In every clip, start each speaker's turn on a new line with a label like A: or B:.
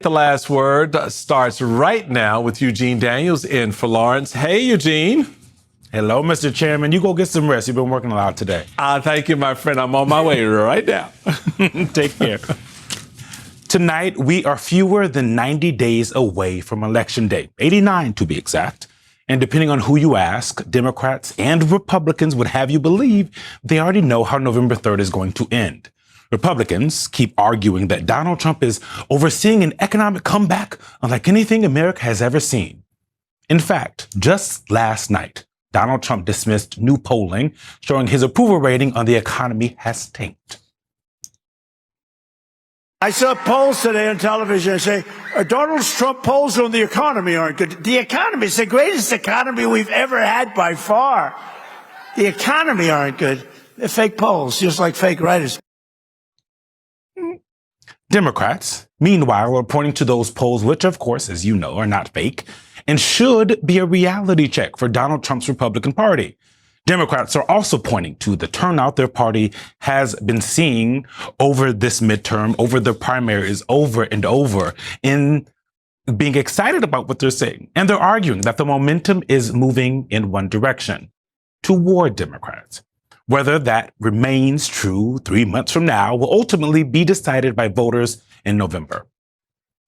A: The Last Word starts right now with Eugene Daniels in for Lawrence. Hey, Eugene.
B: Hello, Mr. Chairman. You go get some rest. You've been working a lot today.
A: Thank you, my friend. I'm on my way right now.
B: Take care. Tonight, we are fewer than 90 days away from Election Day, 89 to be exact. And depending on who you ask, Democrats and Republicans would have you believe they already know how November 3rd is going to end. Republicans keep arguing that Donald Trump is overseeing an economic comeback unlike anything America has ever seen. In fact, just last night, Donald Trump dismissed new polling showing his approval rating on the economy has tanked.
C: I saw polls today on television that say Donald Trump polls on the economy aren't good. The economy is the greatest economy we've ever had by far. The economy aren't good. They're fake polls, just like fake writers.
B: Democrats, meanwhile, are pointing to those polls, which, of course, as you know, are not fake and should be a reality check for Donald Trump's Republican Party. Democrats are also pointing to the turnout their party has been seeing over this midterm, over the primaries, over and over, in being excited about what they're saying. And they're arguing that the momentum is moving in one direction, toward Democrats. Whether that remains true 3 months from now will ultimately be decided by voters in November.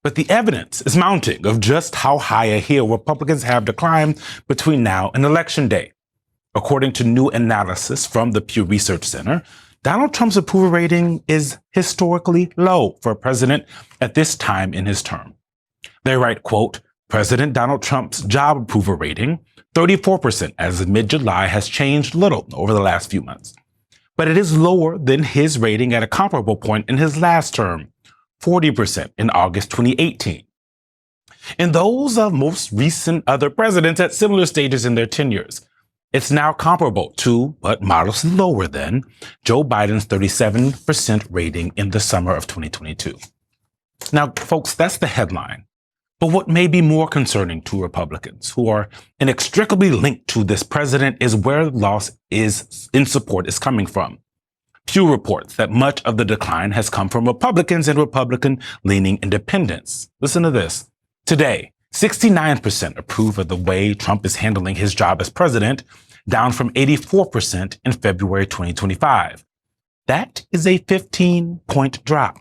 B: But the evidence is mounting of just how high a hill Republicans have to climb between now and Election Day. According to new analysis from the Pew Research Center, Donald Trump's approval rating is historically low for a president at this time in his term. They write, quote, President Donald Trump's job approval rating, 34% as of mid-July, has changed little over the last few months. But it is lower than his rating at a comparable point in his last term, 40% in August 2018. In those of most recent other presidents at similar stages in their tenures, it's now comparable to, but modestly lower than, Joe Biden's 37% rating in the summer of 2022. Now, folks, that's the headline. But what may be more concerning to Republicans, who are inextricably linked to this president, is where the loss in support is coming from. Pew reports that much of the decline has come from Republicans and Republican-leaning independents. Listen to this. Today, 69% approve of the way Trump is handling his job as president, down from 84% in February 2025. That is a 15-point drop.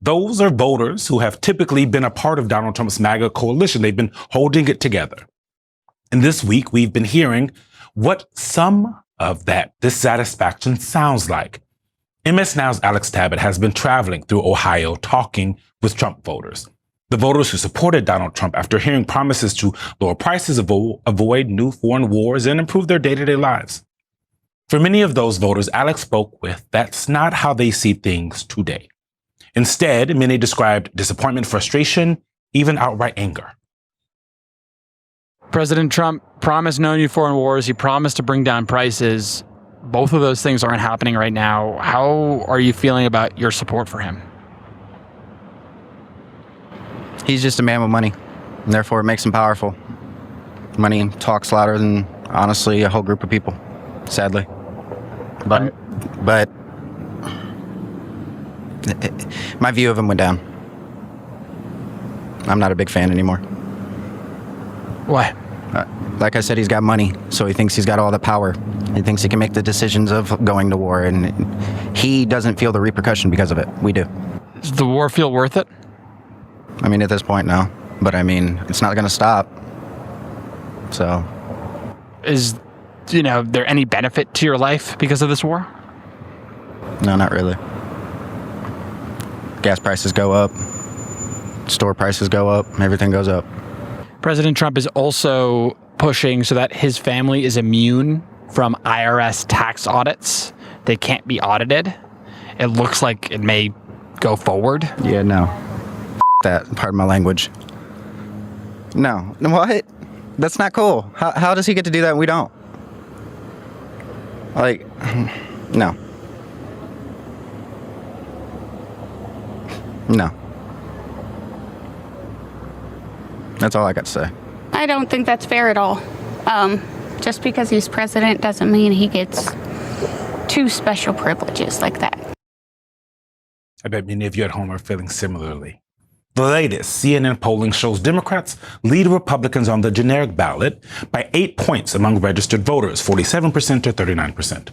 B: Those are voters who have typically been a part of Donald Trump's MAGA coalition. They've been holding it together. And this week, we've been hearing what some of that dissatisfaction sounds like. MS Now's Alex Tabbitt has been traveling through Ohio talking with Trump voters. The voters who supported Donald Trump after hearing promises to lower prices, avoid new foreign wars, and improve their day-to-day lives. For many of those voters Alex spoke with, that's not how they see things today. Instead, many described disappointment, frustration, even outright anger.
D: President Trump promised no new foreign wars. He promised to bring down prices. Both of those things aren't happening right now. How are you feeling about your support for him?
E: He's just a man with money, and therefore it makes him powerful. Money talks louder than, honestly, a whole group of people, sadly. But my view of him went down. I'm not a big fan anymore.
D: Why?
E: Like I said, he's got money, so he thinks he's got all the power. He thinks he can make the decisions of going to war, and he doesn't feel the repercussion because of it. We do.
D: Does the war feel worth it?
E: I mean, at this point, no. But I mean, it's not going to stop. So.
D: Is, there any benefit to your life because of this war?
E: No, not really. Gas prices go up. Store prices go up. Everything goes up.
D: President Trump is also pushing so that his family is immune from IRS tax audits. They can't be audited. It looks like it may go forward.
E: Yeah, no. That, pardon my language. No. What? That's not cool. How does he get to do that and we don't? Like, no. No. That's all I got to say.
F: I don't think that's fair at all. Just because he's president doesn't mean he gets two special privileges like that.
B: I bet many of you at home are feeling similarly. The latest CNN polling shows Democrats lead Republicans on the generic ballot by 8 points among registered voters, 47% to 39%.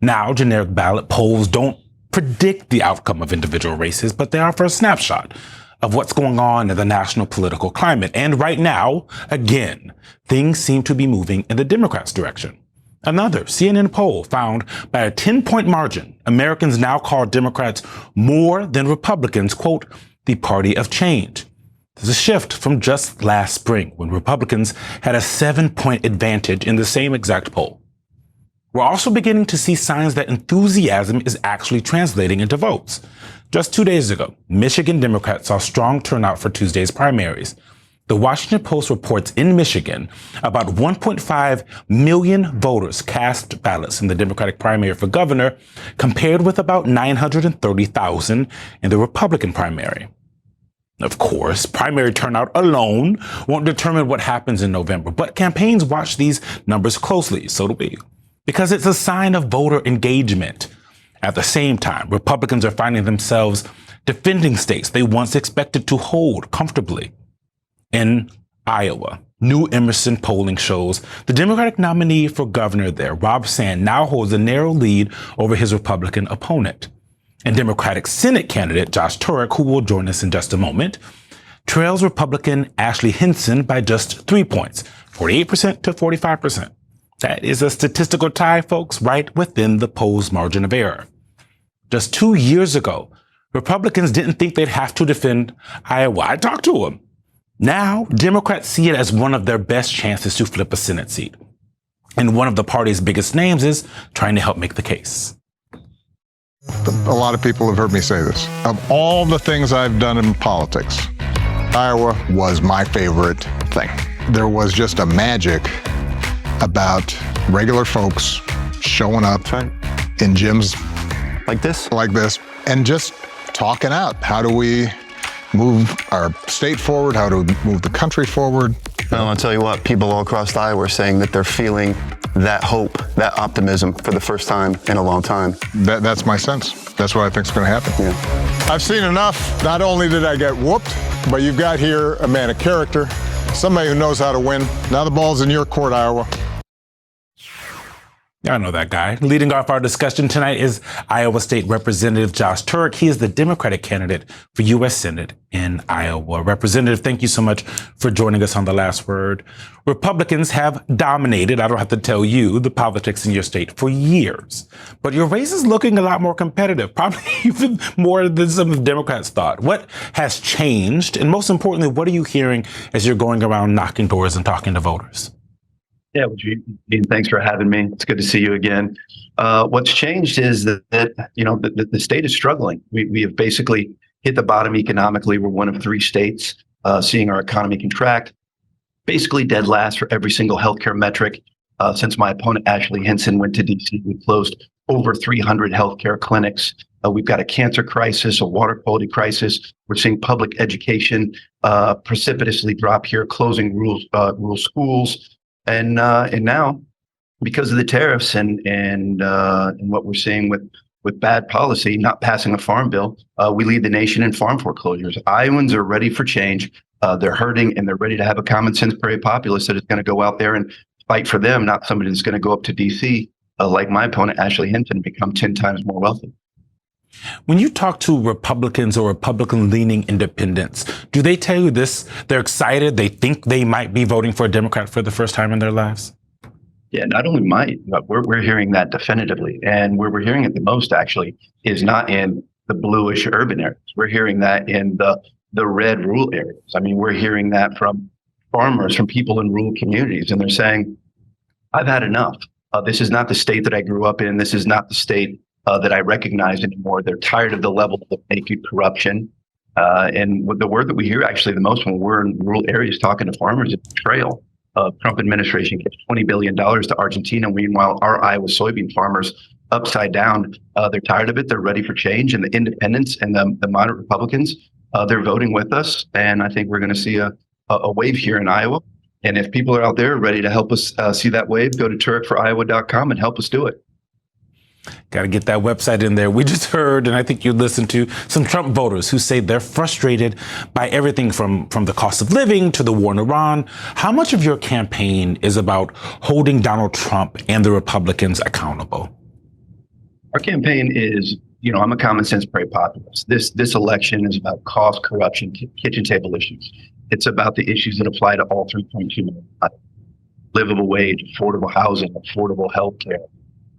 B: Now, generic ballot polls don't predict the outcome of individual races, but they offer a snapshot of what's going on in the national political climate. And right now, again, things seem to be moving in the Democrats' direction. Another CNN poll found by a 10-point margin, Americans now call Democrats more than Republicans, quote, the party of change. There's a shift from just last spring when Republicans had a 7-point advantage in the same exact poll. We're also beginning to see signs that enthusiasm is actually translating into votes. Just 2 days ago, Michigan Democrats saw strong turnout for Tuesday's primaries. The Washington Post reports in Michigan about 1.5 million voters cast ballots in the Democratic primary for governor, compared with about 930,000 in the Republican primary. Of course, primary turnout alone won't determine what happens in November, but campaigns watch these numbers closely, so do we, because it's a sign of voter engagement. At the same time, Republicans are finding themselves defending states they once expected to hold comfortably. In Iowa, New Emerson polling shows the Democratic nominee for governor there, Rob Sand, now holds a narrow lead over his Republican opponent. And Democratic Senate candidate Josh Turek, who will join us in just a moment, trails Republican Ashley Hinson by just 3 points, 48% to 45%. That is a statistical tie, folks, right within the poll's margin of error. Just 2 years ago, Republicans didn't think they'd have to defend Iowa. I talked to them. Now, Democrats see it as one of their best chances to flip a Senate seat. And one of the party's biggest names is trying to help make the case.
G: A lot of people have heard me say this. Of all the things I've done in politics, Iowa was my favorite thing. There was just a magic about regular folks showing up in gyms
H: like this,
G: and just talking out. How do we move our state forward? How do we move the country forward?
H: Well, I'll tell you what, people all across Iowa are saying that they're feeling that hope, that optimism for the first time in a long time.
G: That's my sense. That's what I think is going to happen.
H: Yeah.
G: I've seen enough. Not only did I get whooped, but you've got here a man of character, somebody who knows how to win. Now the ball's in your court, Iowa.
B: I know that guy. Leading off our discussion tonight is Iowa State Representative Josh Turek. He is the Democratic candidate for U.S. Senate in Iowa. Representative, thank you so much for joining us on The Last Word. Republicans have dominated, I don't have to tell you, the politics in your state for years. But your race is looking a lot more competitive, probably even more than some of the Democrats thought. What has changed? And most importantly, what are you hearing as you're going around knocking doors and talking to voters?
I: Yeah, well, Gene, thanks for having me. It's good to see you again. What's changed is that the state is struggling. We have basically hit the bottom economically. We're one of 3 states seeing our economy contract, basically dead last for every single healthcare metric. Since my opponent, Ashley Hinson, went to D.C., we closed over 300 healthcare clinics. We've got a cancer crisis, a water quality crisis. We're seeing public education precipitously drop here, closing rural schools. And now, because of the tariffs and what we're seeing with bad policy, not passing a farm bill, we lead the nation in farm foreclosures. Iowans are ready for change. They're hurting, and they're ready to have a common sense prairie populace that is going to go out there and fight for them, not somebody that's going to go up to D.C. Like my opponent, Ashley Hinton, and become 10 times more wealthy.
B: When you talk to Republicans or Republican-leaning independents, do they tell you this? They're excited. They think they might be voting for a Democrat for the first time in their lives?
I: Yeah, not only might, but we're hearing that definitively. And where we're hearing it the most, actually, is not in the bluish urban areas. We're hearing that in the red rural areas. I mean, we're hearing that from farmers, from people in rural communities. And they're saying, I've had enough. This is not the state that I grew up in. This is not the state that I recognize anymore. They're tired of the level of acute corruption. And the word that we hear actually the most when we're in rural areas talking to farmers is betrayal. Trump administration gives $20 billion to Argentina. Meanwhile, our Iowa soybean farmers upside down. They're tired of it. They're ready for change. And the independents and the moderate Republicans, they're voting with us. And I think we're going to see a wave here in Iowa. And if people are out there ready to help us see that wave, go to TurekForIowa.com and help us do it.
B: Got to get that website in there. We just heard, and I think you listened to, some Trump voters who say they're frustrated by everything from the cost of living to the war in Iran. How much of your campaign is about holding Donald Trump and the Republicans accountable?
I: Our campaign is, I'm a common sense prairie populist. This election is about cost, corruption, kitchen table issues. It's about the issues that apply to all 3.2 million. Livable wage, affordable housing, affordable health care.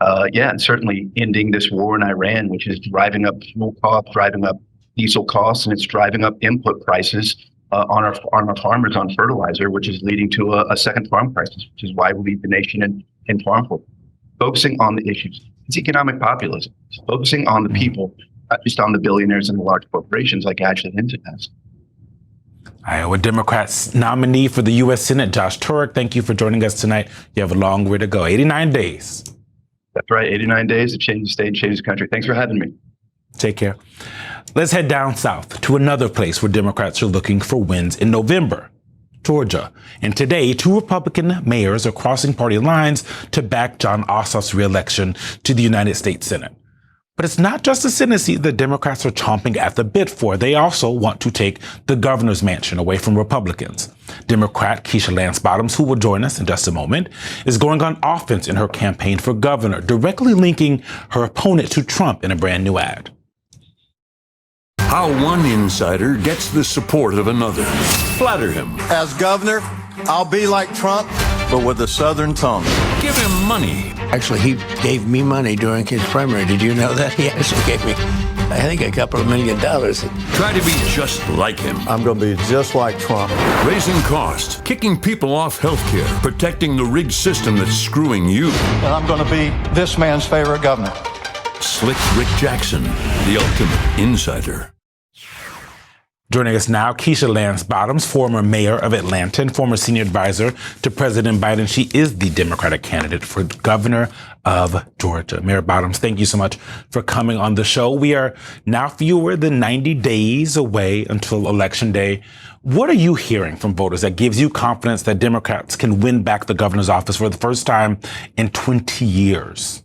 I: And certainly ending this war in Iran, which is driving up fuel costs, driving up diesel costs, and it's driving up input prices on our farmers on fertilizer, which is leading to a second farm crisis, which is why we lead the nation in farm work. Focusing on the issues. It's economic populism. It's focusing on the people, not just on the billionaires and the large corporations like Ashley Hinton has.
B: Iowa Democrats nominee for the U.S. Senate, Josh Turek, thank you for joining us tonight. You have a long way to go, 89 days.
I: That's right, 89 days to change the state, change the country. Thanks for having me.
B: Take care. Let's head down south to another place where Democrats are looking for wins in November, Georgia. And today, 2 Republican mayors are crossing party lines to back Jon Ossoff's reelection to the United States Senate. But it's not just the Senate seat that Democrats are chomping at the bit for. They also want to take the governor's mansion away from Republicans. Democrat Keisha Lance Bottoms, who will join us in just a moment, is going on offense in her campaign for governor, directly linking her opponent to Trump in a brand new ad.
J: How one insider gets the support of another. Flatter him.
K: As governor, I'll be like Trump, but with a Southern tongue.
J: Give him money.
L: Actually, he gave me money during his primary. Did you know that? He actually gave me, I think, $2 million.
J: Try to be just like him.
K: I'm going to be just like Trump.
J: Raising costs, kicking people off healthcare, protecting the rigged system that's screwing you.
K: And I'm going to be this man's favorite governor.
J: Slick Rick Jackson, the ultimate insider.
B: Joining us now, Keisha Lance Bottoms, former mayor of Atlanta and former senior advisor to President Biden. She is the Democratic candidate for governor of Georgia. Mayor Bottoms, thank you so much for coming on the show. We are now fewer than 90 days away until Election Day. What are you hearing from voters that gives you confidence that Democrats can win back the governor's office for the first time in 20 years?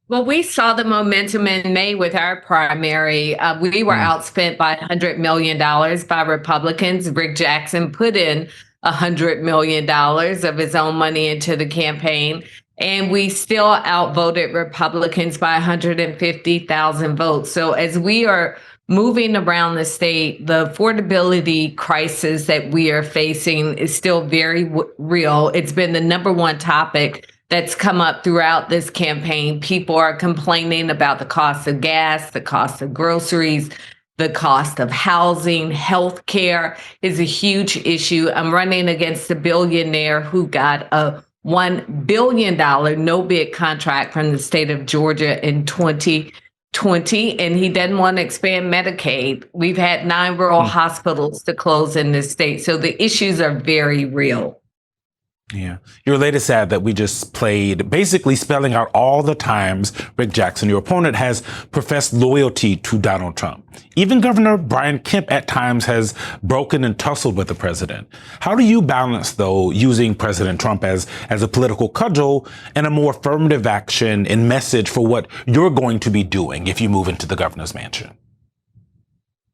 M: Well, we saw the momentum in May with our primary. We were outspent by $100 million by Republicans. Rick Jackson put in $100 million of his own money into the campaign, and we still outvoted Republicans by 150,000 votes. So as we are moving around the state, the affordability crisis that we are facing is still very real. It's been the number one topic that's come up throughout this campaign. People are complaining about the cost of gas, the cost of groceries, the cost of housing. Health care is a huge issue. I'm running against a billionaire who got a $1 billion no-bid contract from the state of Georgia in 2020, and he doesn't want to expand Medicaid. We've had 9 rural hospitals to close in this state. So the issues are very real.
B: Yeah. Your latest ad that we just played, basically spelling out all the times Rick Jackson, your opponent, has professed loyalty to Donald Trump. Even Governor Brian Kemp at times has broken and tussled with the president. How do you balance, though, using President Trump as a political cudgel and a more affirmative action and message for what you're going to be doing if you move into the governor's mansion?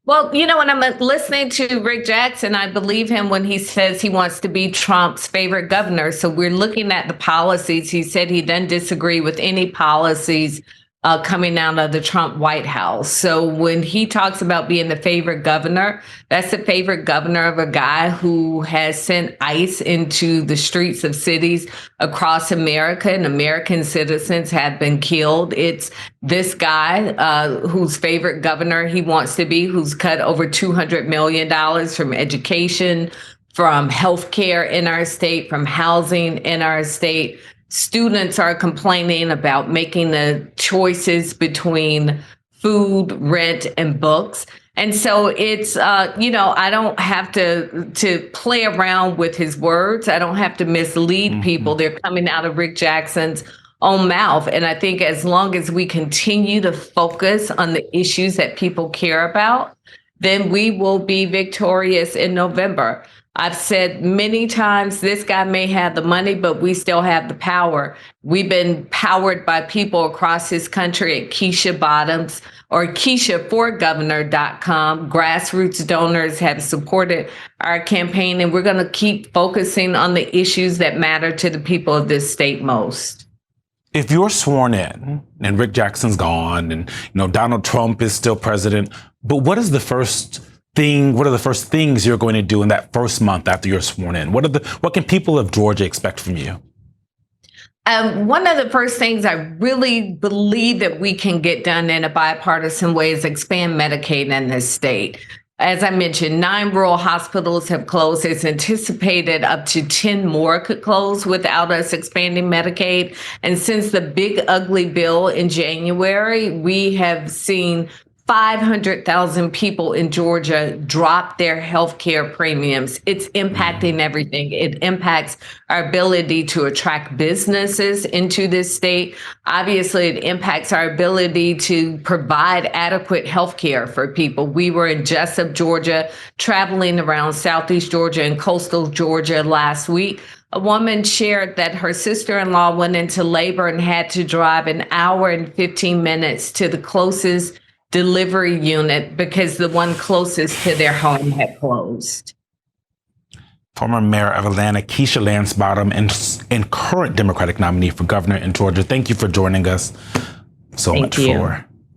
M: Well, you know, when I'm listening to Rick Jackson, I believe him when he says he wants to be Trump's favorite governor. So we're looking at the policies. He said he doesn't disagree with any policies coming out of the Trump White House. So when he talks about being the favorite governor, that's the favorite governor of a guy who has sent ICE into the streets of cities across America, and American citizens have been killed. It's this guy whose favorite governor he wants to be, who's cut over $200 million from education, from healthcare in our state, from housing in our state. Students are complaining about making the choices between food, rent, and books. And so it's, I don't have to play around with his words. I don't have to mislead people. They're coming out of Rick Jackson's own mouth. And I think as long as we continue to focus on the issues that people care about, then we will be victorious in November. I've said many times, this guy may have the money, but we still have the power. We've been powered by people across this country at Keisha Bottoms or KeishaForGovernor.com. Grassroots donors have supported our campaign, and we're going to keep focusing on the issues that matter to the people of this state most.
B: If you're sworn in and Rick Jackson's gone and Donald Trump is still president, but what are the first things you're going to do in that first month after you're sworn in? What can people of Georgia expect from you?
M: One of the first things I really believe that we can get done in a bipartisan way is expand Medicaid in this state. As I mentioned, 9 rural hospitals have closed. It's anticipated up to 10 more could close without us expanding Medicaid. And since the big ugly bill in January, we have seen 500,000 people in Georgia drop their health care premiums. It's impacting everything. It impacts our ability to attract businesses into this state. Obviously, it impacts our ability to provide adequate health care for people. We were in Jessup, Georgia, traveling around Southeast Georgia and coastal Georgia last week. A woman shared that her sister-in-law went into labor and had to drive an hour and 15 minutes to the closest delivery unit because the one closest to their home had closed.
B: Former Mayor of Atlanta, Keisha Lance Bottom, and current Democratic nominee for governor in Georgia. Thank you for joining us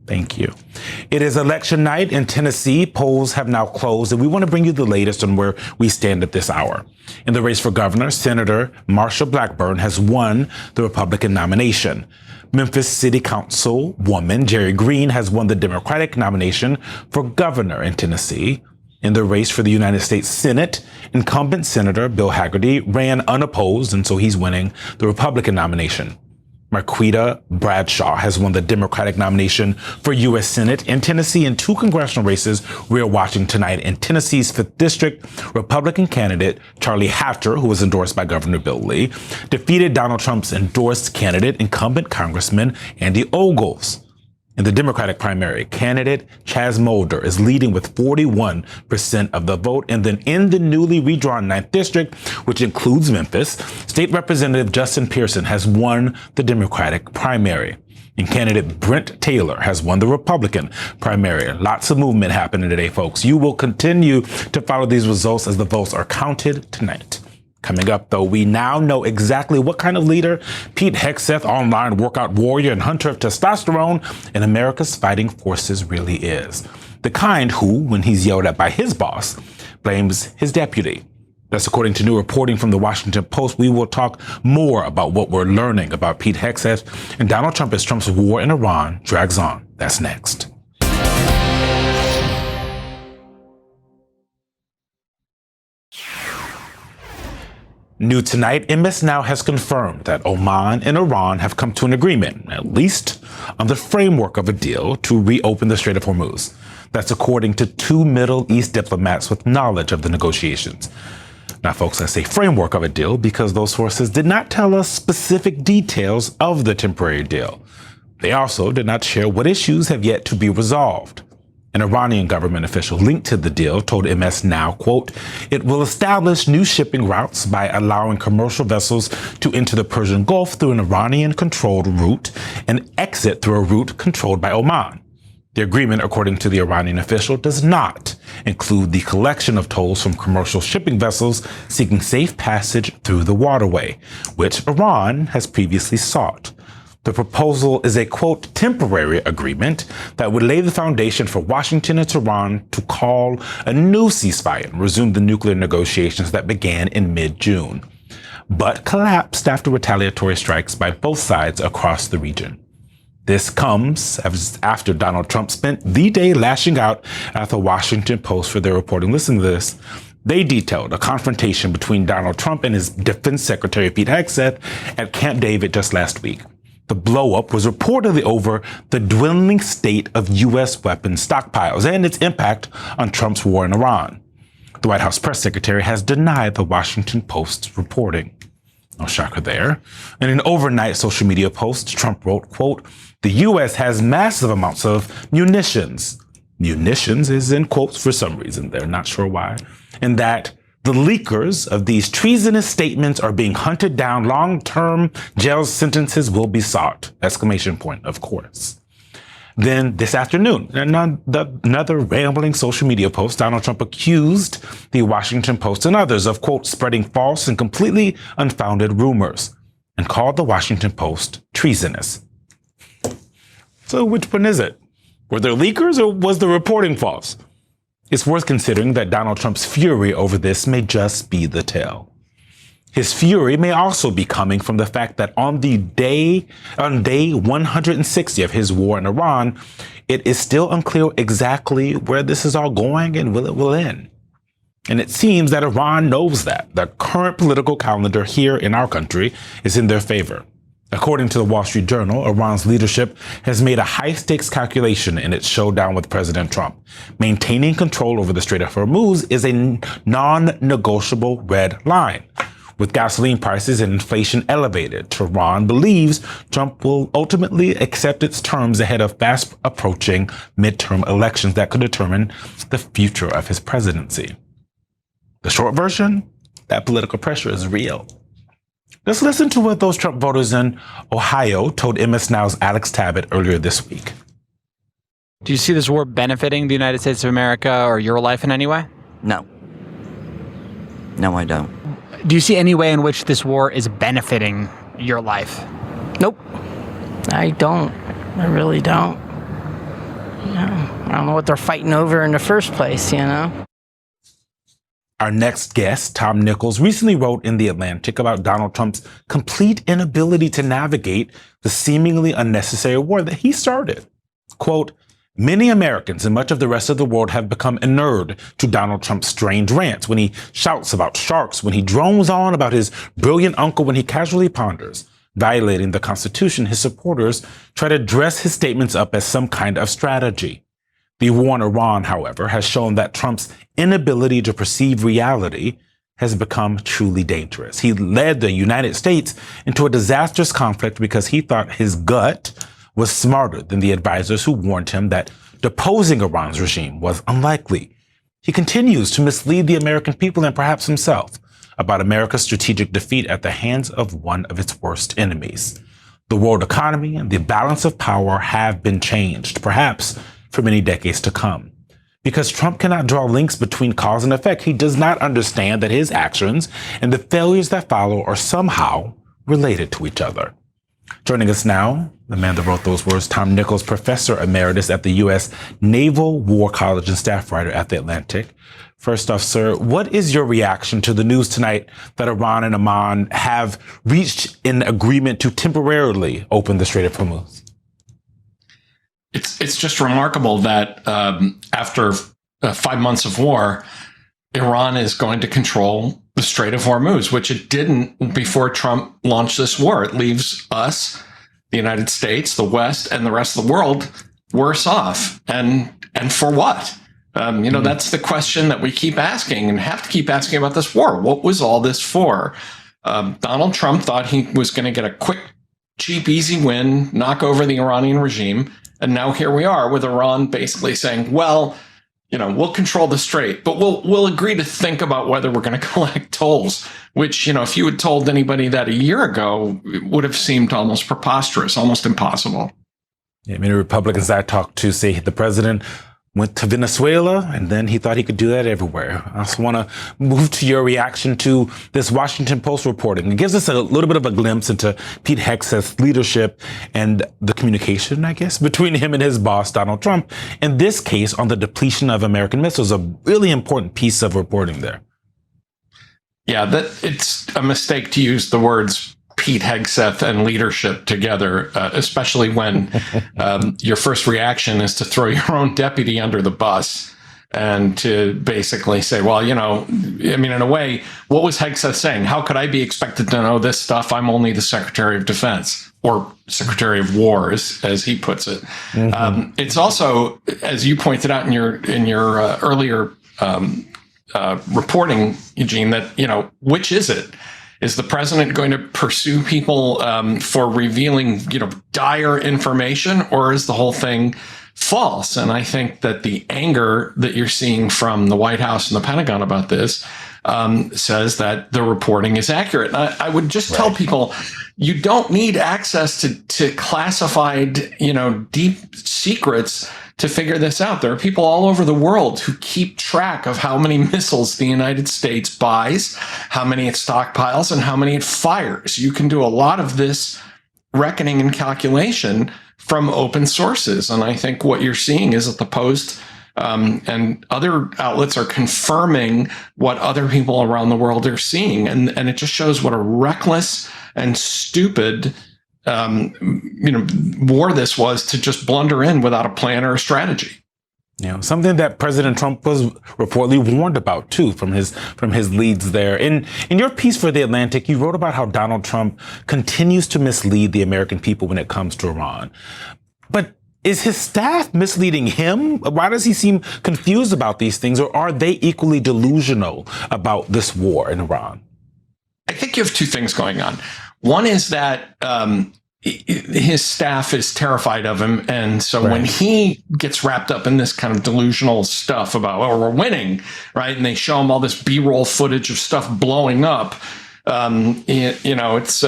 B: Thank you. It is election night in Tennessee. Polls have now closed, and we want to bring you the latest on where we stand at this hour. In the race for governor, Senator Marsha Blackburn has won the Republican nomination. Memphis City Council woman Jerry Green has won the Democratic nomination for governor in Tennessee. In the race for the United States Senate, incumbent Senator Bill Hagerty ran unopposed, and so he's winning the Republican nomination. Marquita Bradshaw has won the Democratic nomination for U.S. Senate in Tennessee. In 2 congressional races we are watching tonight. In Tennessee's 5th District, Republican candidate Charlie Hafter, who was endorsed by Governor Bill Lee, defeated Donald Trump's endorsed candidate, incumbent Congressman Andy Ogles. In the Democratic primary, candidate Chaz Mulder is leading with 41% of the vote. And then in the newly redrawn 9th District, which includes Memphis, State Representative Justin Pearson has won the Democratic primary. And candidate Brent Taylor has won the Republican primary. Lots of movement happening today, folks. You will continue to follow these results as the votes are counted tonight. Coming up, though, we now know exactly what kind of leader Pete Hegseth, online workout warrior and hunter of testosterone in America's fighting forces, really is. The kind who, when he's yelled at by his boss, blames his deputy. That's according to new reporting from the Washington Post. We will talk more about what we're learning about Pete Hegseth and Donald Trump as Trump's war in Iran drags on. That's next. New tonight, MS Now has confirmed that Oman and Iran have come to an agreement, at least on the framework of a deal to reopen the Strait of Hormuz. That's according to 2 Middle East diplomats with knowledge of the negotiations. Now, folks, I say framework of a deal because those sources did not tell us specific details of the temporary deal. They also did not share what issues have yet to be resolved. An Iranian government official linked to the deal told MS Now, quote, "It will establish new shipping routes by allowing commercial vessels to enter the Persian Gulf through an Iranian-controlled route and exit through a route controlled by Oman." The agreement, according to the Iranian official, does not include the collection of tolls from commercial shipping vessels seeking safe passage through the waterway, which Iran has previously sought. The proposal is a, quote, temporary agreement that would lay the foundation for Washington and Tehran to call a new ceasefire and resume the nuclear negotiations that began in mid-June, but collapsed after retaliatory strikes by both sides across the region. This comes after Donald Trump spent the day lashing out at the Washington Post for their reporting. Listen to this. They detailed a confrontation between Donald Trump and his Defense Secretary Pete Hegseth at Camp David just last week. The blow-up was reportedly over the dwindling state of U.S. weapons stockpiles and its impact on Trump's war in Iran. The White House press secretary has denied the Washington Post's reporting. No shocker there. In an overnight social media post, Trump wrote, quote, "The U.S. has massive amounts of munitions." Munitions is in quotes for some reason. They're not sure why. And that The leakers of these treasonous statements are being hunted down. Long-term jail sentences will be sought. Exclamation point, of course. Then this afternoon, another rambling social media post, Donald Trump accused the Washington Post and others of, quote, spreading false and completely unfounded rumors, and called the Washington Post treasonous. So which one is it? Were there leakers or was the reporting false? It's worth considering that Donald Trump's fury over this may just be the tell. His fury may also be coming from the fact that on day 160 of his war in Iran, it is still unclear exactly where this is all going and will end. And it seems that Iran knows that the current political calendar here in our country is in their favor. According to the Wall Street Journal, Iran's leadership has made a high-stakes calculation in its showdown with President Trump. Maintaining control over the Strait of Hormuz is a non-negotiable red line. With gasoline prices and inflation elevated, Tehran believes Trump will ultimately accept its terms ahead of fast-approaching midterm elections that could determine the future of his presidency. The short version? That political pressure is real. Let's listen to what those Trump voters in Ohio told MS Now's Alex Tabbitt earlier this week.
D: Do you see this war benefiting the United States of America or your life in any way?
N: No. No, I don't.
D: Do you see any way in which this war is benefiting your life?
N: Nope. I don't. I really don't. I don't know what they're fighting over in the first place, you know?
B: Our next guest, Tom Nichols, recently wrote in The Atlantic about Donald Trump's complete inability to navigate the seemingly unnecessary war that he started. Quote, many Americans and much of the rest of the world have become inured to Donald Trump's strange rants when he shouts about sharks, when he drones on about his brilliant uncle, when he casually ponders. Violating the Constitution, his supporters try to dress his statements up as some kind of strategy. The war in Iran, however, has shown that Trump's inability to perceive reality has become truly dangerous. He led the United States into a disastrous conflict because he thought his gut was smarter than the advisors who warned him that deposing Iran's regime was unlikely. He continues to mislead the American people and perhaps himself about America's strategic defeat at the hands of one of its worst enemies. The world economy and the balance of power have been changed, perhaps for many decades to come. Because Trump cannot draw links between cause and effect, he does not understand that his actions and the failures that follow are somehow related to each other. Joining us now, the man that wrote those words, Tom Nichols, Professor Emeritus at the U.S. Naval War College and staff writer at The Atlantic. First off, sir, what is your reaction to the news tonight that Iran and Oman have reached an agreement to temporarily open the Strait of Hormuz?
O: It's just remarkable that after 5 months of war, Iran is going to control the Strait of Hormuz, which it didn't before Trump launched this war. It leaves us, the United States, the West, and the rest of the world worse off. And for what? That's the question that we keep asking and have to keep asking about this war. What was all this for? Donald Trump thought he was going to get a quick, cheap, easy win, knock over the Iranian regime. And now here we are with Iran basically saying, well, we'll control the strait, but we'll agree to think about whether we're going to collect tolls, which, if you had told anybody that a year ago, it would have seemed almost preposterous, almost impossible.
B: Yeah, many Republicans I talked to say the president went to Venezuela and then he thought he could do that everywhere. I also want to move to your reaction to this Washington Post reporting. It gives us a little bit of a glimpse into Pete Hegseth's leadership and the communication, I guess, between him and his boss, Donald Trump. In this case, on the depletion of American missiles, a really important piece of reporting there.
O: Yeah, that it's a mistake to use the words Pete Hegseth and leadership together, especially when your first reaction is to throw your own deputy under the bus and to basically say, well, in a way, what was Hegseth saying? How could I be expected to know this stuff? I'm only the Secretary of Defense or Secretary of War, as he puts it. Mm-hmm. It's also, as you pointed out in your earlier reporting, Eugene, that, which is it? Is the president going to pursue people for revealing, dire information, or is the whole thing false? And I think that the anger that you're seeing from the White House and the Pentagon about this says that the reporting is accurate. And I would just tell people, you don't need access to classified, deep secrets to figure this out. There are people all over the world who keep track of how many missiles the United States buys, how many it stockpiles, and how many it fires. You can do a lot of this reckoning and calculation from open sources. And I think what you're seeing is that the Post and other outlets are confirming what other people around the world are seeing. And it just shows what a reckless and stupid war this was to just blunder in without a plan or a strategy.
B: Something that President Trump was reportedly warned about too from his leads there. In your piece for The Atlantic, you wrote about how Donald Trump continues to mislead the American people when it comes to Iran. But is his staff misleading him? Why does he seem confused about these things? Or are they equally delusional about this war in Iran?
O: I think you have two things going on. One is that his staff is terrified of him. And so when he gets wrapped up in this kind of delusional stuff about, we're winning, right? And they show him all this B-roll footage of stuff blowing up. It's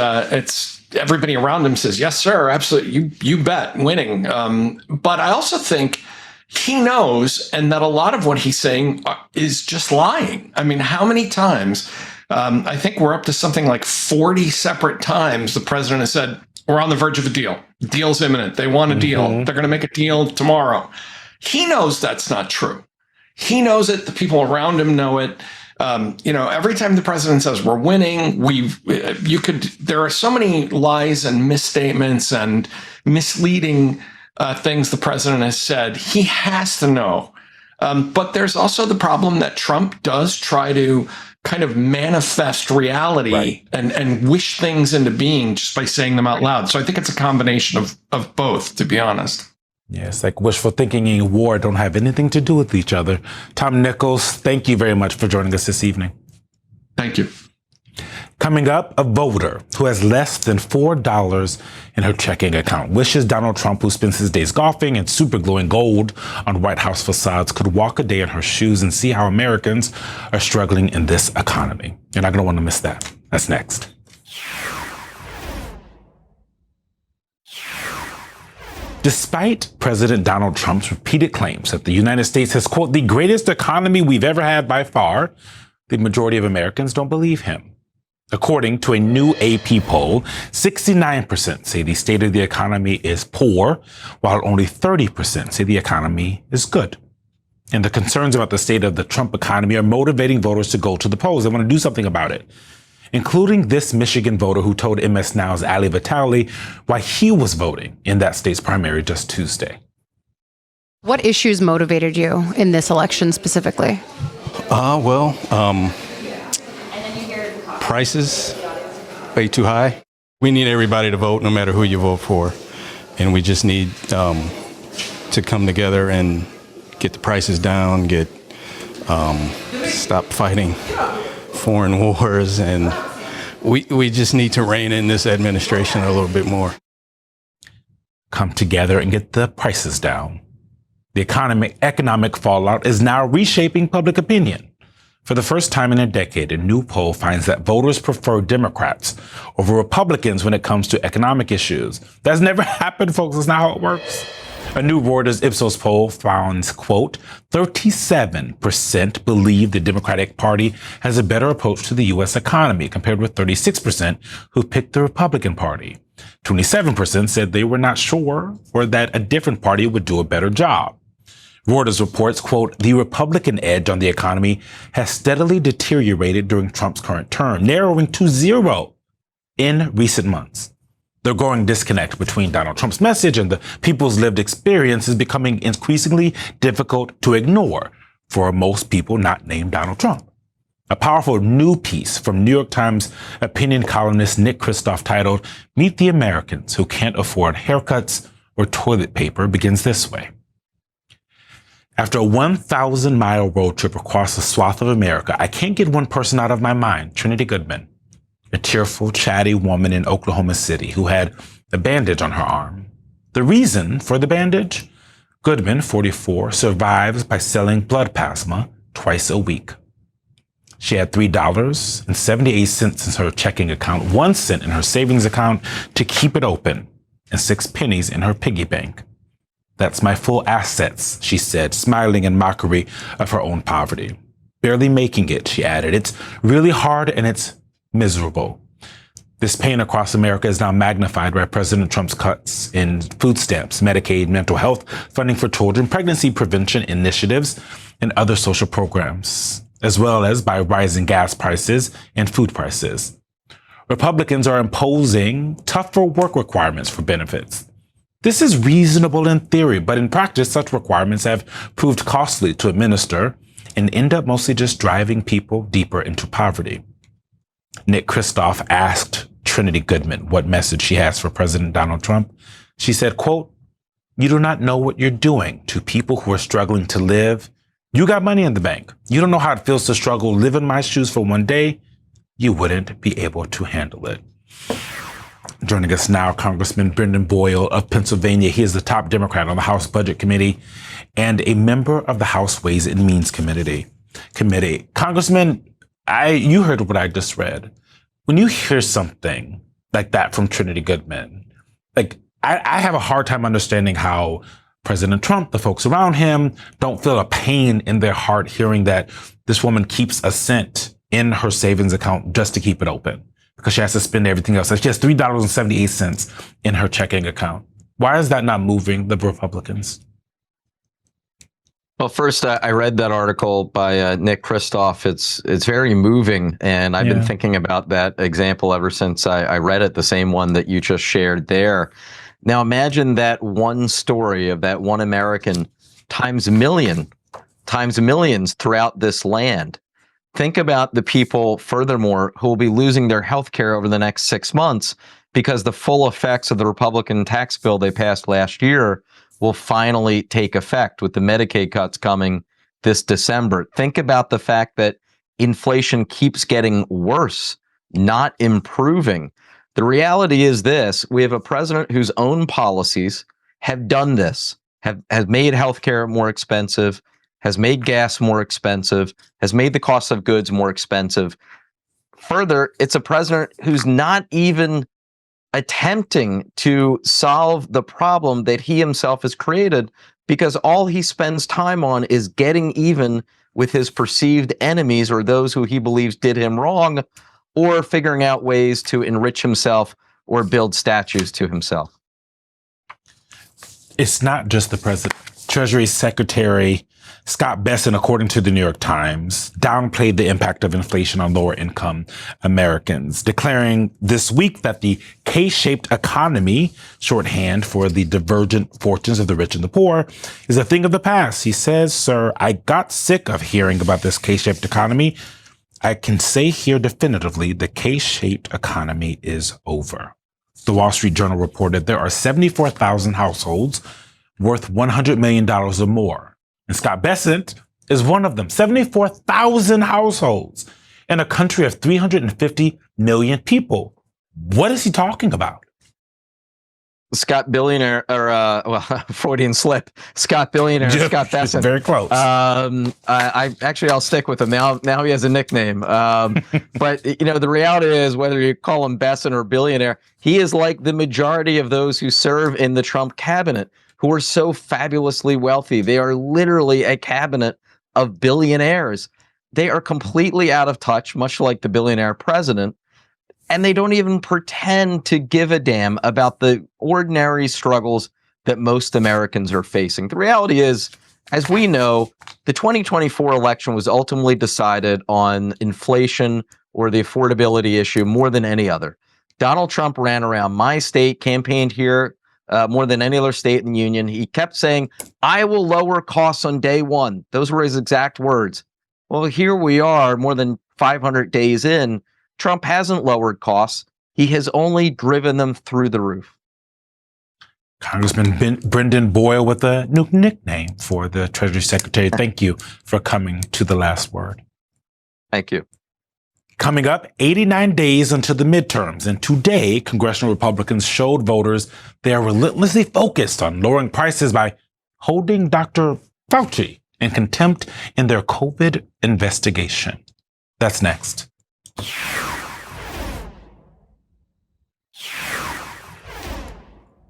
O: everybody around him says, yes, sir, absolutely. You bet, winning. But I also think he knows, and that a lot of what he's saying is just lying. I mean, how many times? I think we're up to something like 40 separate times the president has said, we're on the verge of a deal. The deal's imminent. They want a deal. They're going to make a deal tomorrow. He knows that's not true. He knows it. The people around him know it. Every time the president says we're winning, there are so many lies and misstatements and misleading things the president has said. He has to know. But there's also the problem that Trump does try to kind of manifest reality and wish things into being just by saying them out loud. So I think it's a combination of both, to be honest.
B: Yeah, it's like wishful thinking and war don't have anything to do with each other. Tom Nichols, thank you very much for joining us this evening.
O: Thank you.
B: Coming up, a voter who has less than $4 in her checking account wishes Donald Trump, who spends his days golfing and supergluing gold on White House facades, could walk a day in her shoes and see how Americans are struggling in this economy. You're not going to want to miss that. That's next. Despite President Donald Trump's repeated claims that the United States has, quote, the greatest economy we've ever had by far, the majority of Americans don't believe him. According to a new AP poll, 69% say the state of the economy is poor, while only 30% say the economy is good. And the concerns about the state of the Trump economy are motivating voters to go to the polls. They want to do something about it, including this Michigan voter who told MS Now's Ali Vitale why he was voting in that state's primary just Tuesday.
P: What issues motivated you in this election specifically?
Q: Prices way too high. We need everybody to vote, no matter who you vote for. And we just need to come together and get the prices down, stop fighting foreign wars, and we just need to rein in this administration a little bit more.
B: Come together and get the prices down. The economic fallout is now reshaping public opinion. For the first time in a decade, a new poll finds that voters prefer Democrats over Republicans when it comes to economic issues. That's never happened, folks. That's not how it works. A new Reuters Ipsos poll finds, quote, 37% believe the Democratic Party has a better approach to the U.S. economy, compared with 36% who picked the Republican Party. 27% said they were not sure or that a different party would do a better job. Reuters reports, quote, the Republican edge on the economy has steadily deteriorated during Trump's current term, narrowing to 0 in recent months. The growing disconnect between Donald Trump's message and the people's lived experience is becoming increasingly difficult to ignore for most people not named Donald Trump. A powerful new piece from New York Times opinion columnist Nick Kristof titled, Meet the Americans Who Can't Afford Haircuts or Toilet Paper begins this way. After a 1,000-mile road trip across a swath of America, I can't get one person out of my mind, Trinity Goodman, a tearful, chatty woman in Oklahoma City who had a bandage on her arm. The reason for the bandage? Goodman, 44, survives by selling blood plasma twice a week. She had $3.78 in her checking account, 1 cent in her savings account to keep it open, and 6 pennies in her piggy bank. That's my full assets, she said, smiling in mockery of her own poverty. Barely making it, she added. It's really hard and it's miserable. This pain across America is now magnified by President Trump's cuts in food stamps, Medicaid, mental health, funding for children, pregnancy prevention initiatives, and other social programs, as well as by rising gas prices and food prices. Republicans are imposing tougher work requirements for benefits. This is reasonable in theory, but in practice, such requirements have proved costly to administer and end up mostly just driving people deeper into poverty. Nick Kristof asked Trinity Goodman what message she has for President Donald Trump. She said, quote, "You do not know what you're doing to people who are struggling to live. You got money in the bank. You don't know how it feels to struggle, live in my shoes for one day. You wouldn't be able to handle it." Joining us now, Congressman Brendan Boyle of Pennsylvania. He is the top Democrat on the House Budget Committee and a member of the House Ways and Means Committee. Congressman, you heard what I just read. When you hear something like that from Trinity Goodman, I have a hard time understanding how President Trump, the folks around him, don't feel a pain in their heart hearing that this woman keeps a cent in her savings account just to keep it open because she has to spend everything else. She has $3.78 in her checking account. Why is that not moving the Republicans?
R: Well, first, I read that article by Nick Kristof. It's very moving, and I've been thinking about that example ever since I read it, the same one that you just shared there. Now, imagine that one story of that one American times a million, times millions throughout this land. Think about the people, furthermore, who will be losing their health care over the next 6 months because the full effects of the Republican tax bill they passed last year will finally take effect with the Medicaid cuts coming this December. Think about the fact that inflation keeps getting worse, not improving. The reality is this: we have a president whose own policies have done this, has made healthcare more expensive, has made gas more expensive, has made the cost of goods more expensive. Further, it's a president who's not even attempting to solve the problem that he himself has created, because all he spends time on is getting even with his perceived enemies or those who he believes did him wrong, or figuring out ways to enrich himself or build statues to himself.
B: It's not just the president. Treasury Secretary Scott Bessent, according to the New York Times, downplayed the impact of inflation on lower income Americans, declaring this week that the K-shaped economy, shorthand for the divergent fortunes of the rich and the poor, is a thing of the past. He says, "Sir, I got sick of hearing about this K-shaped economy. I can say here definitively the K-shaped economy is over." The Wall Street Journal reported there are 74,000 households worth $100 million or more. And Scott Bessent is one of them. 74,000 households in a country of 350 million people. What is he talking about?
R: Scott Billionaire, or Freudian slip. Scott Billionaire, Scott Bessent.
B: Very close.
R: I'll stick with him now. Now he has a nickname. But the reality is, whether you call him Bessent or Billionaire, he is like the majority of those who serve in the Trump cabinet, who are so fabulously wealthy. They are literally a cabinet of billionaires. They are completely out of touch, much like the billionaire president. And they don't even pretend to give a damn about the ordinary struggles that most Americans are facing. The reality is, as we know, the 2024 election was ultimately decided on inflation or the affordability issue more than any other. Donald Trump ran around my state, campaigned here more than any other state in the union. He kept saying, "I will lower costs on day one." Those were his exact words. Well, here we are more than 500 days in. Trump hasn't lowered costs. He has only driven them through the roof.
B: Congressman Brendan Boyle with a new nickname for the Treasury Secretary. Thank you for coming to The Last Word.
R: Thank you.
B: Coming up, 89 days until the midterms, and today, congressional Republicans showed voters they are relentlessly focused on lowering prices by holding Dr. Fauci in contempt in their COVID investigation. That's next.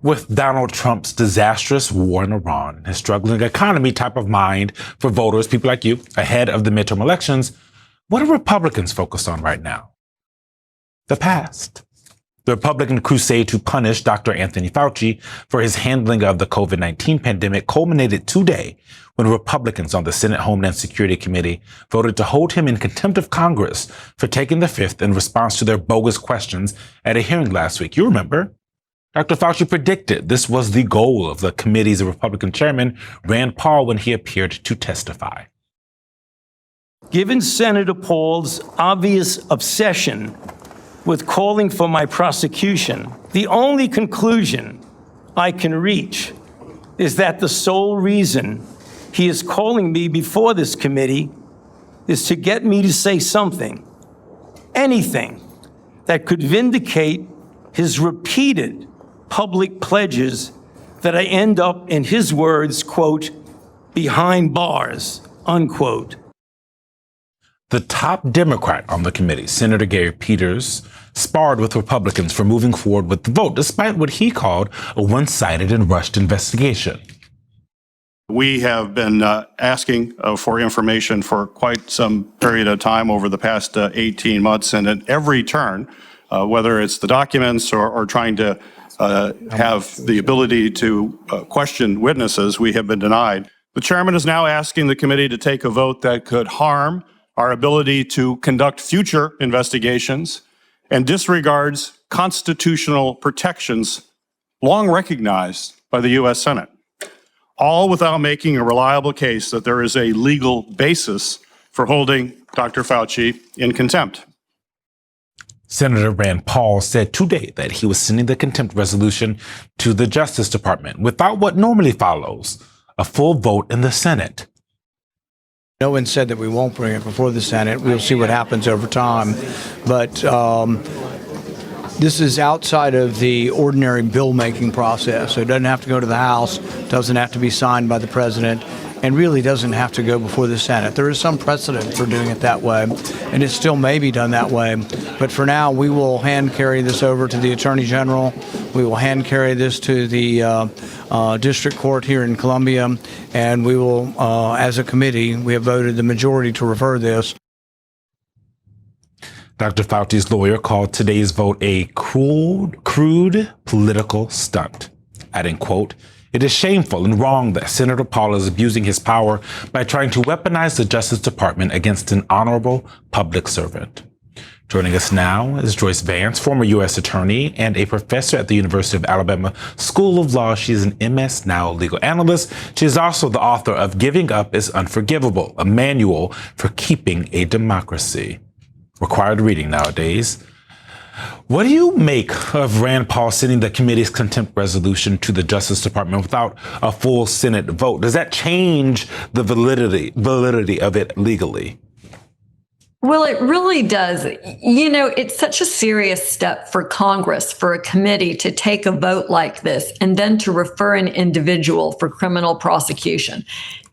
B: With Donald Trump's disastrous war in Iran and his struggling economy top of mind for voters, people like you, ahead of the midterm elections, what are Republicans focused on right now? The past. The Republican crusade to punish Dr. Anthony Fauci for his handling of the COVID-19 pandemic culminated today when Republicans on the Senate Homeland Security Committee voted to hold him in contempt of Congress for taking the fifth in response to their bogus questions at a hearing last week. You remember? Dr. Fauci predicted this was the goal of the committee's Republican chairman, Rand Paul, when he appeared to testify.
S: Given Senator Paul's obvious obsession with calling for my prosecution, the only conclusion I can reach is that the sole reason he is calling me before this committee is to get me to say something, anything, that could vindicate his repeated public pledges that I end up, in his words, quote, behind bars, unquote.
B: The top Democrat on the committee, Senator Gary Peters, sparred with Republicans for moving forward with the vote, despite what he called a one-sided and rushed investigation.
T: We have been asking for information for quite some period of time over the past 18 months, and at every turn, whether it's the documents or trying to have the ability to question witnesses, we have been denied. The chairman is now asking the committee to take a vote that could harm our ability to conduct future investigations and disregards constitutional protections long recognized by the U.S. Senate, all without making a reliable case that there is a legal basis for holding Dr. Fauci in contempt.
B: Senator Rand Paul said today that he was sending the contempt resolution to the Justice Department without what normally follows, a full vote in the Senate.
L: No one said that we won't bring it before the Senate. We'll see what happens over time. But this is outside of the ordinary bill-making process. So it doesn't have to go to the House, doesn't have to be signed by the president, and really doesn't have to go before the Senate. There is some precedent for doing it that way, and it still may be done that way. But for now, we will hand carry this over to the Attorney General. We will hand carry this to the District Court here in Columbia, and we will, as a committee, we have voted the majority to refer this.
B: Dr. Fauci's lawyer called today's vote a crude political stunt, adding, quote, "It is shameful and wrong that Senator Paul is abusing his power by trying to weaponize the Justice Department against an honorable public servant." Joining us now is Joyce Vance, former U.S. attorney and a professor at the University of Alabama School of Law. She's an MS Now legal analyst. She is also the author of Giving Up is Unforgivable, a manual for keeping a democracy. Required reading nowadays. What do you make of Rand Paul sending the committee's contempt resolution to the Justice Department without a full Senate vote? Does that change the validity of it legally?
U: Well, it really does. You know, it's such a serious step for Congress, for a committee to take a vote like this and then to refer an individual for criminal prosecution.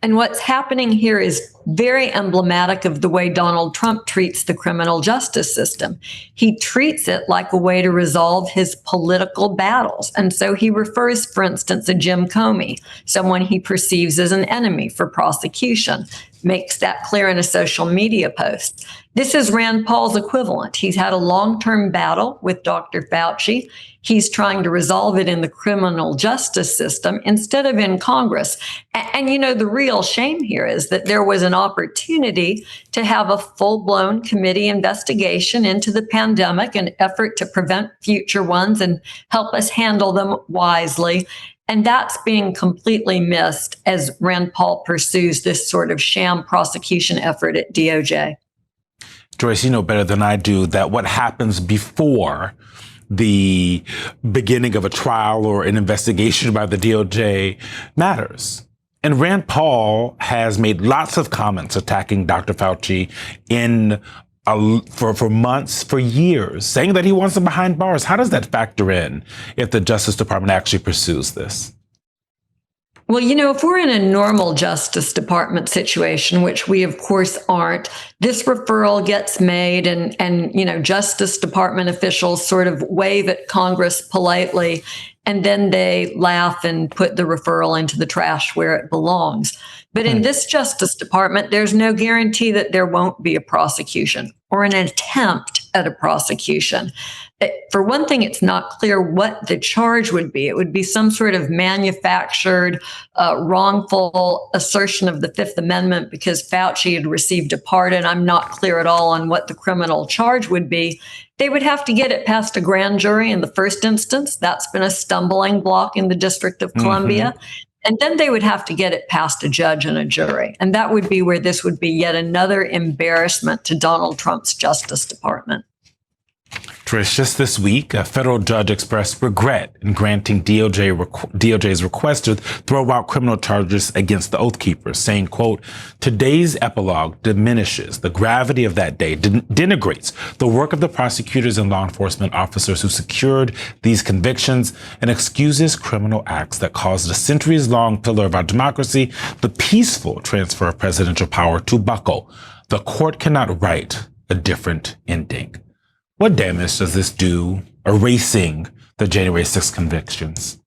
U: And what's happening here is very emblematic of the way Donald Trump treats the criminal justice system. He treats it like a way to resolve his political battles. And so he refers, for instance, to Jim Comey, someone he perceives as an enemy, for prosecution, makes that clear in a social media post. This is Rand Paul's equivalent. He's had a long-term battle with Dr. Fauci. He's trying to resolve it in the criminal justice system instead of in Congress. And you know, the real shame here is that there was an opportunity to have a full-blown committee investigation into the pandemic, an effort to prevent future ones and help us handle them wisely. And that's being completely missed as Rand Paul pursues this sort of sham prosecution effort at DOJ.
B: Joyce, you know better than I do that what happens before the beginning of a trial or an investigation by the DOJ matters. And Rand Paul has made lots of comments attacking Dr. Fauci for months, for years, saying that he wants him behind bars. How does that factor in if the Justice Department actually pursues this?
U: Well, if we're in a normal Justice Department situation, which we of course aren't, this referral gets made and Justice Department officials sort of wave at Congress politely, and then they laugh and put the referral into the trash where it belongs. But in this Justice Department, there's no guarantee that there won't be a prosecution or an attempt at a prosecution. For one thing, it's not clear what the charge would be. It would be some sort of manufactured, wrongful assertion of the Fifth Amendment because Fauci had received a pardon. I'm not clear at all on what the criminal charge would be. They would have to get it past a grand jury in the first instance. That's been a stumbling block in the District of Columbia. And then they would have to get it past a judge and a jury. And that would be where this would be yet another embarrassment to Donald Trump's Justice Department.
B: Trish, just this week, a federal judge expressed regret in granting DOJ's request to throw out criminal charges against the Oath Keepers, saying, quote, today's epilogue diminishes the gravity of that day, denigrates the work of the prosecutors and law enforcement officers who secured these convictions, and excuses criminal acts that caused a centuries-long pillar of our democracy, the peaceful transfer of presidential power, to buckle. The court cannot write a different ending. What damage does this do erasing the January 6th convictions?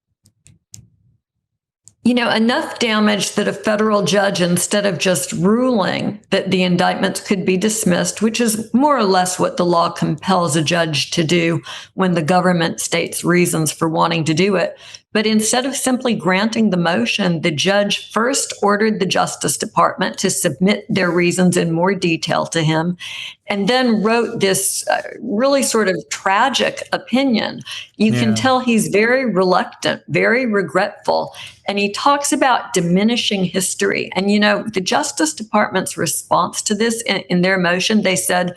U: Enough damage that a federal judge, instead of just ruling that the indictments could be dismissed, which is more or less what the law compels a judge to do when the government states reasons for wanting to do it, but instead of simply granting the motion, the judge first ordered the Justice Department to submit their reasons in more detail to him, and then wrote this really sort of tragic opinion. You can tell he's very reluctant, very regretful, and he talks about diminishing history. And, the Justice Department's response to this in their motion, they said,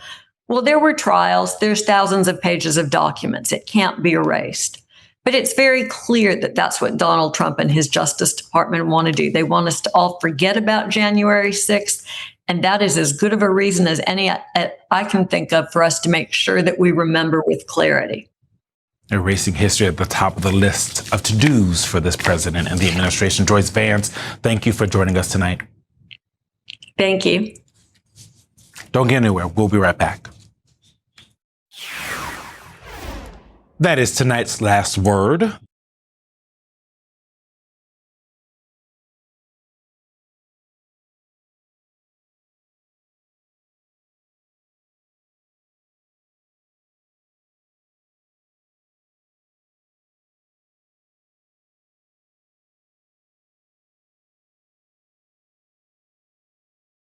U: well, there were trials, there's thousands of pages of documents, it can't be erased. But it's very clear that that's what Donald Trump and his Justice Department want to do. They want us to all forget about January 6th. And that is as good of a reason as any I can think of for us to make sure that we remember with clarity.
B: Erasing history at the top of the list of to-dos for this president and the administration. Joyce Vance, thank you for joining us tonight.
U: Thank you.
B: Don't get anywhere. We'll be right back. That is tonight's last word.